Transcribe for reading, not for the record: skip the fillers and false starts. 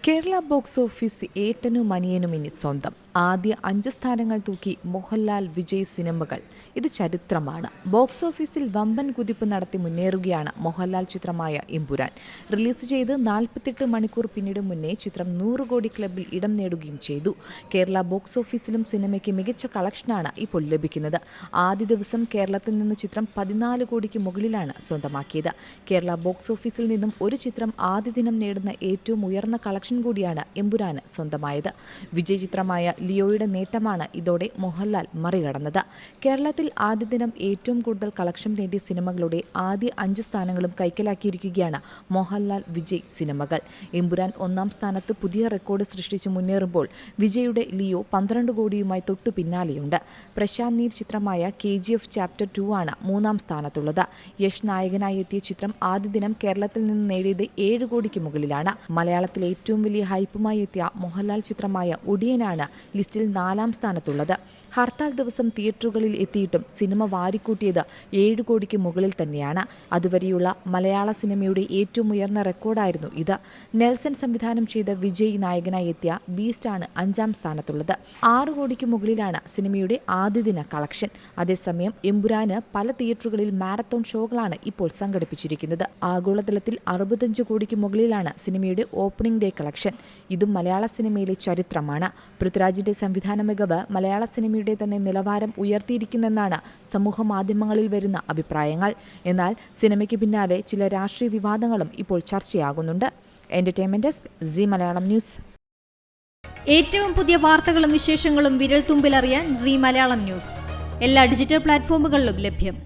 Kerala box office ഏട്ടനും അനിയനും ഇനി സ്വന്തം. ആദ്യ 5 സ്ഥാനങ്ങൾ തൂക്കി മോഹൻലാൽ വിജയ് സിനിമകൾ. ഇത് ചരിത്രമാണ്. ബോക്സ് ഓഫീസിൽ വമ്പൻ കുതിപ്പ് നടത്തി മുന്നേറുകയാണ് മോഹൻലാൽ ചിത്രമായ എമ്പുരാൻ. റിലീസ് ചെയ്ത് 48 മണിക്കൂർ പിന്നിടും മുന്നേ ചിത്രം 100 കോടി ക്ലബ്ബിൽ ഇടം നേടുകയും ചെയ്തു. കേരള ബോക്സ് ഓഫീസിലും സിനിമയ്ക്ക് മികച്ച കളക്ഷനാണ് ഇപ്പോൾ ലഭിക്കുന്നത്. ആദ്യ ദിവസം കേരളത്തിൽ നിന്ന് ചിത്രം 14 കോടിക്ക് മുകളിലാണ് സ്വന്തമാക്കിയത്. കേരള ബോക്സ് ഓഫീസിൽ നിന്നും ഒരു ചിത്രം ആദ്യ ദിനം നേടുന്ന ഏറ്റവും ഉയർന്ന കളക്ഷൻ കൂടിയാണ് എമ്പുരാന് സ്വന്തമായത്. വിജയ് ചിത്രമായ ലിയോയുടെ നേട്ടമാണ് ഇതോടെ മോഹൻലാൽ മറികടന്നത്. കേരളത്തിൽ ആദ്യ ദിനം ഏറ്റവും കൂടുതൽ കളക്ഷൻ നേടിയ സിനിമകളുടെ ആദ്യ 5 സ്ഥാനങ്ങളും കൈക്കലാക്കിയിരിക്കുകയാണ് മോഹൻലാൽ വിജയ് സിനിമകൾ. എമ്പുരാൻ 1-ാം സ്ഥാനത്ത് പുതിയ റെക്കോർഡ് സൃഷ്ടിച്ച് മുന്നേറുമ്പോൾ വിജയുടെ ലിയോ 12 കോടിയുമായി തൊട്ടു പിന്നാലെയുണ്ട്. പ്രശാന്ത് നീൽ ചിത്രമായ KGF ചാപ്റ്റർ 2 ആണ് 3-ാം സ്ഥാനത്തുള്ളത്. യശ് നായകനായി എത്തിയ ചിത്രം ആദ്യ ദിനം കേരളത്തിൽ നിന്ന് നേടിയത് 7 കോടിക്ക് മുകളിലാണ്. മലയാളത്തിൽ ഏറ്റവും വലിയ ഹൈപ്പുമായി എത്തിയ മോഹൻലാൽ ചിത്രമായ ഒടിയനാണ് ലിസ്റ്റിൽ 4-ാം സ്ഥാനത്തുള്ളത്. ഹർത്താൽ ദിവസം തിയേറ്ററുകളിൽ എത്തിയിട്ടും സിനിമ വാരിക്കൂട്ടിയത് 7 കോടിക്ക് മുകളിൽ തന്നെയാണ്. അതുവരെയുള്ള മലയാള സിനിമയുടെ ഏറ്റവും ഉയർന്ന റെക്കോർഡായിരുന്നു ഇത്. നെൽസൺ സംവിധാനം ചെയ്ത വിജയ് നായകനായി എത്തിയ ബീസ്റ്റാണ് 5-ാം സ്ഥാനത്തുള്ളത്. 6 കോടിക്ക് മുകളിലാണ് സിനിമയുടെ ആദ്യദിന കളക്ഷൻ. അതേസമയം എമ്പുരാന് പല തിയേറ്ററുകളിൽ മാരത്തോൺ ഷോകളാണ് ഇപ്പോൾ സംഘടിപ്പിച്ചിരിക്കുന്നത്. ആഗോളതലത്തിൽ 65 കോടിക്ക് മുകളിലാണ് സിനിമയുടെ ഓപ്പണിംഗ് ഡേ കളക്ഷൻ. ഇതും മലയാള സിനിമയിലെ ചരിത്രമാണ്. പൃഥ്വിരാജിന്റെ സംവിധാന മികവ് മലയാള സിനിമയുടെ തന്നെ നിലവാരം ഉയർത്തിയിരിക്കുന്നെന്നാണ് സമൂഹ മാധ്യമങ്ങളിൽ വരുന്ന അഭിപ്രായങ്ങൾ. എന്നാൽ സിനിമയ്ക്ക് പിന്നാലെ ചില രാഷ്ട്രീയ വിവാദങ്ങളും ഇപ്പോൾ ചർച്ചയാകുന്നുണ്ട്. Entertainment desk, Zee Malayalam news. ഏറ്റവും പുതിയ വാർത്തകളും വിശേഷങ്ങളും വിരൽ തുമ്പിലറിയാൻ സി മലയാളം ന്യൂസ് എല്ലാ ഡിജിറ്റൽ പ്ലാറ്റ്ഫോമുകളിലും ലഭ്യം.